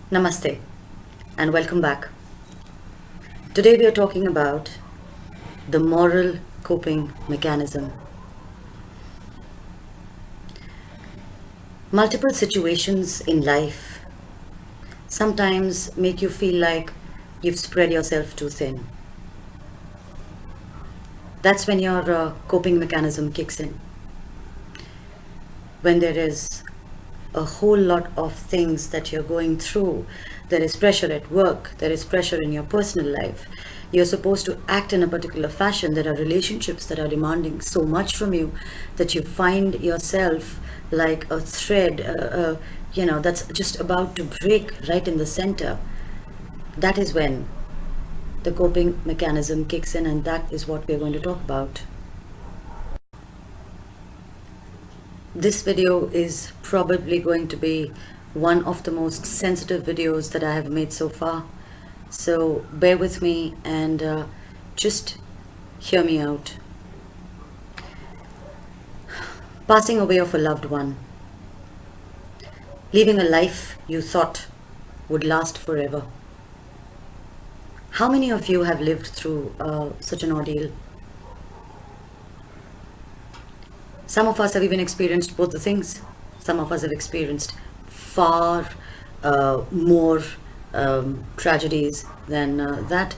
Namaste and welcome back. Today we are talking about the moral coping mechanism. Multiple situations in life sometimes make you feel like you've spread yourself too thin. That's when your coping mechanism kicks in. When there is a whole lot of things that you're going through, there is pressure at work, there is pressure in your personal life, you're supposed to act in a particular fashion, there are relationships that are demanding so much from you that you find yourself like a thread, that's just about to break right in the center. That is when the coping mechanism kicks in, and that is what we're going to talk about. This video is probably going to be one of the most sensitive videos that I have made so far. So bear with me and just hear me out. Passing away of a loved one. Leaving a life you thought would last forever. How many of you have lived through such an ordeal? Some of us have even experienced both the things. Some of us have experienced far more tragedies than that.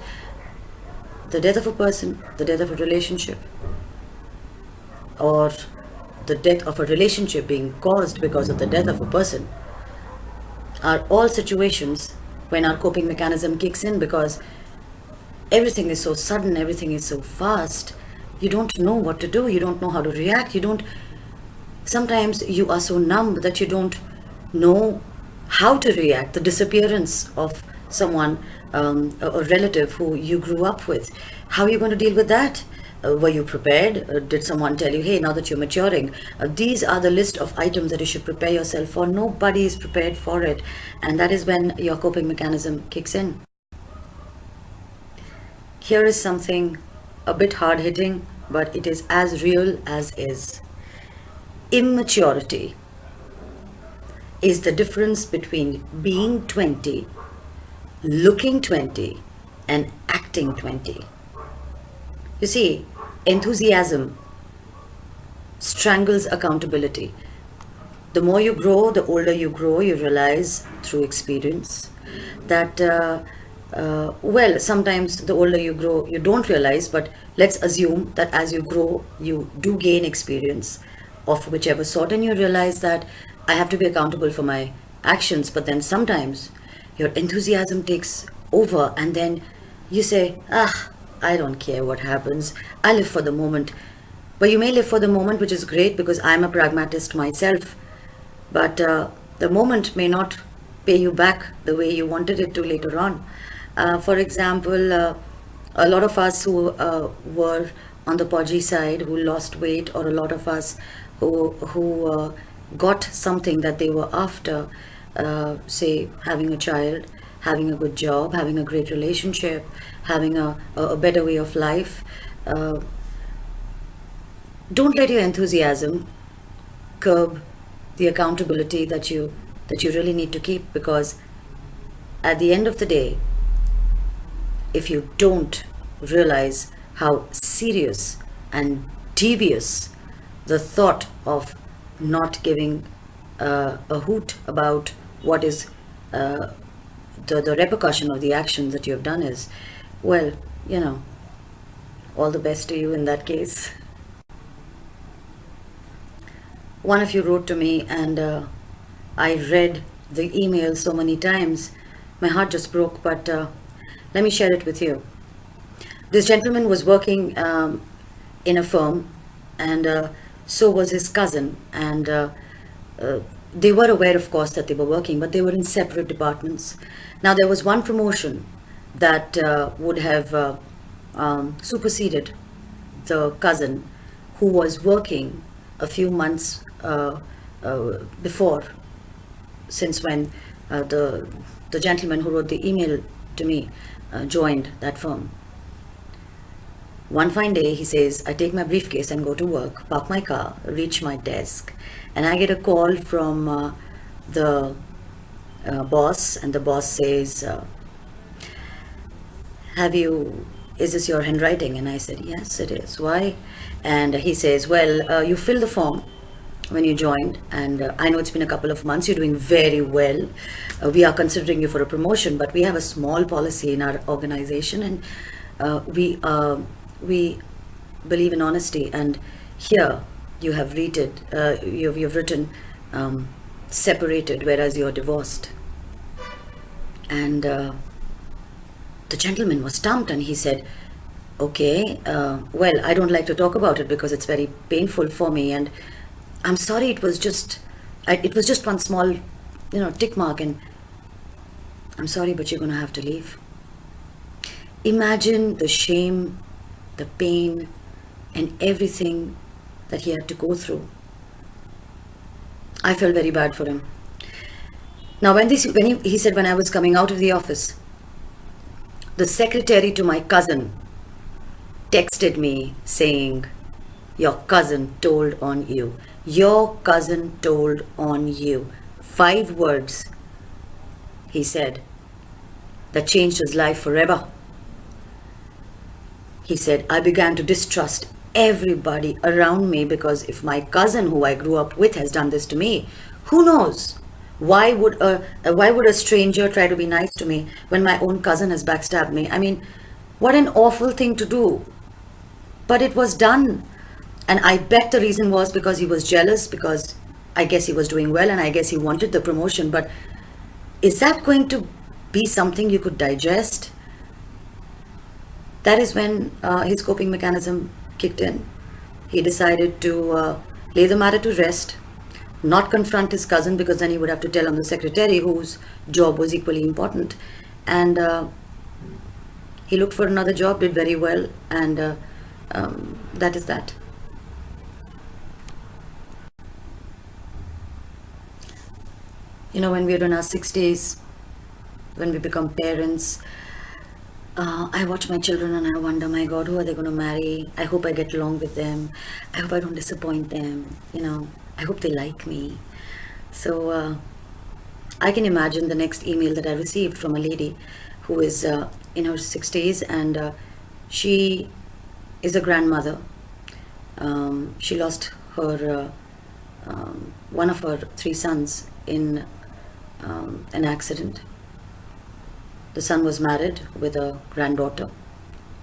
The death of a person, the death of a relationship, or the death of a relationship being caused because of the death of a person are all situations when our coping mechanism kicks in, because everything is so sudden, everything is so fast. You don't know what to do, you don't know how to react, sometimes you are so numb that you don't know how to react. The disappearance of someone, a relative who you grew up with, how are you going to deal with that? Were you prepared? Did someone tell you, hey, now that you're maturing, these are the list of items that you should prepare yourself for? Nobody is prepared for it, and that is when your coping mechanism kicks in. Here is something a bit hard-hitting, but it is as real as is. Immaturity is the difference between being 20, looking 20, and acting 20. You see, enthusiasm strangles accountability. The more you grow, the older you grow, you realize through experience that sometimes the older you grow, you don't realize, but let's assume that as you grow, you do gain experience of whichever sort, and you realize that I have to be accountable for my actions. But then sometimes your enthusiasm takes over, and then you say, I don't care what happens, I live for the moment. But you may live for the moment, which is great, because I'm a pragmatist myself, but the moment may not pay you back the way you wanted it to later on. For example, a lot of us who were on the podgy side, who lost weight, or a lot of us who got something that they were after, say having a child, having a good job, having a great relationship, having a better way of life. Don't let your enthusiasm curb the accountability that you really need to keep, because at the end of the day, if you don't realize how serious and devious the thought of not giving a hoot about what is the repercussion of the actions that you have done is, well, all the best to you in that case. One of you wrote to me, and I read the email so many times, my heart just broke, but let me share it with you. This gentleman was working in a firm, and so was his cousin, and they were aware, of course, that they were working, but they were in separate departments. Now, there was one promotion that would have superseded the cousin who was working a few months before, since when the gentleman who wrote the email to me joined that firm. One fine day, he says, I take my briefcase and go to work, park my car, reach my desk, and I get a call from the boss, and the boss says, is this your handwriting? And I said, yes, it is. Why? And he says, well, you filled the form when you joined, and I know it's been a couple of months, you're doing very well. We are considering you for a promotion, but we have a small policy in our organization, and we believe in honesty. And here you have you've written separated, whereas you're divorced. And the gentleman was stumped, and he said, okay, well, I don't like to talk about it because it's very painful for me, and I'm sorry, it was just one small, tick mark, and I'm sorry, but you're going to have to leave. Imagine the shame, the pain, and everything that he had to go through. I felt very bad for him. Now, when he said, when I was coming out of the office, the secretary to my cousin texted me saying, your cousin told on you. Your cousin told on you. 5 words, he said, that changed his life forever. He said, I began to distrust everybody around me, because if my cousin who I grew up with has done this to me, who knows? Why would a stranger try to be nice to me when my own cousin has backstabbed me? I mean, what an awful thing to do. But it was done. And I bet the reason was because he was jealous, because I guess he was doing well, and I guess he wanted the promotion. But is that going to be something you could digest? That is when his coping mechanism kicked in. He decided to lay the matter to rest, not confront his cousin, because then he would have to tell on the secretary, whose job was equally important. And he looked for another job, did very well, and that is that. When we're in our 60s, when we become parents, I watch my children and I wonder, my God, who are they going to marry? I hope I get along with them. I hope I don't disappoint them. I hope they like me. So I can imagine the next email that I received from a lady who is in her 60s, and she is a grandmother. She lost her one of her 3 sons in an accident. The son was married with a granddaughter.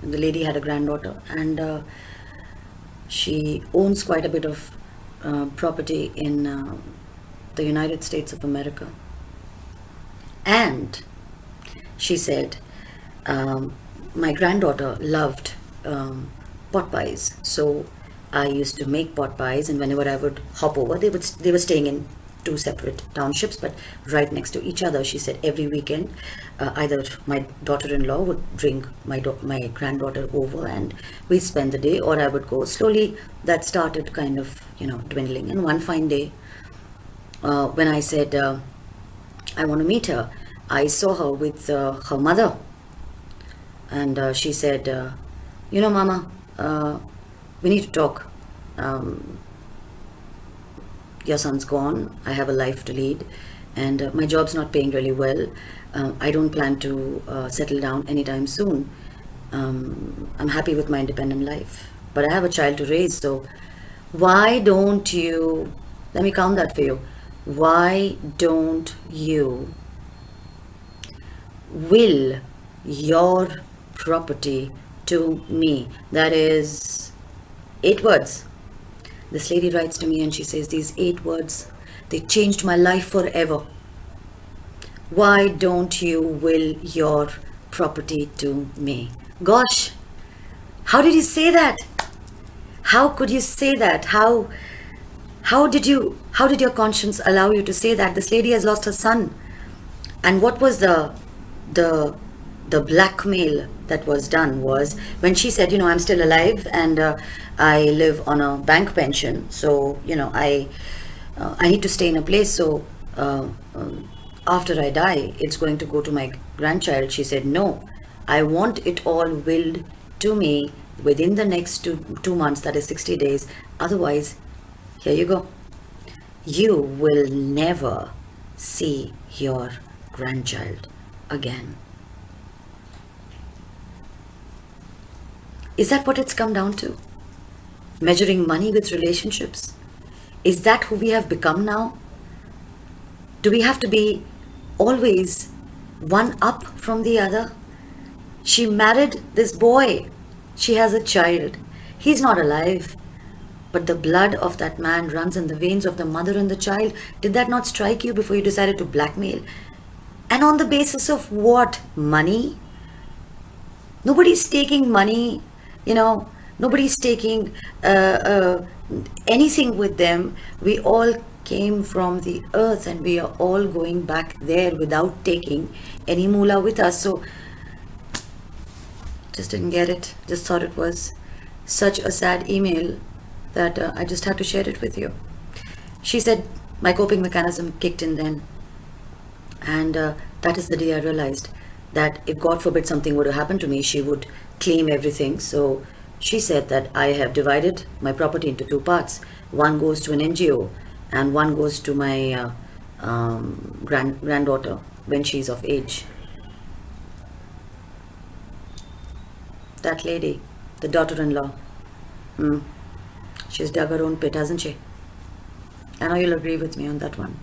The lady had a granddaughter, and she owns quite a bit of property in the United States of America. And she said, my granddaughter loved pot pies, so I used to make pot pies, and whenever I would hop over, they were staying in 2 separate townships, but right next to each other. She said every weekend, either my daughter-in-law would bring my granddaughter over, and we'd spend the day, or I would go. Slowly, that started kind of, dwindling. And one fine day, when I said, I want to meet her, I saw her with her mother, and she said, Mama, we need to talk. Your son's gone, I have a life to lead, and my job's not paying really well. I don't plan to settle down anytime soon. I'm happy with my independent life, but I have a child to raise, so why don't you, let me count that for you, why don't you will your property to me? That is 8 words. This lady writes to me and she says, these 8 words, they changed my life forever. Why don't you will your property to me? Gosh, how did you say that? How could you say that? How did your conscience allow you to say that? This lady has lost her son. And what was the blackmail that was done was when she said, I'm still alive, and I live on a bank pension, so I need to stay in a place, so after I die it's going to go to my grandchild. She said, no, I want it all willed to me within the next 2 months, that is 60 days. Otherwise, here you go, you will never see your grandchild again. Is that what it's come down to? Measuring money with relationships? Is that who we have become now? Do we have to be always one up from the other? She married this boy. She has a child. He's not alive. But the blood of that man runs in the veins of the mother and the child. Did that not strike you before you decided to blackmail? And on the basis of what? Money? Nobody's taking money, nobody's taking anything with them. We all came from the earth and we are all going back there without taking any moolah with us. So, just didn't get it. Just thought it was such a sad email that I just had to share it with you. She said my coping mechanism kicked in then. And that is the day I realized that if God forbid something were to happen to me, she would claim everything. So she said that I have divided my property into two parts. One goes to an NGO and one goes to my granddaughter when she's of age. That lady, the daughter-in-law, she's dug her own pit, hasn't she? I know you'll agree with me on that one.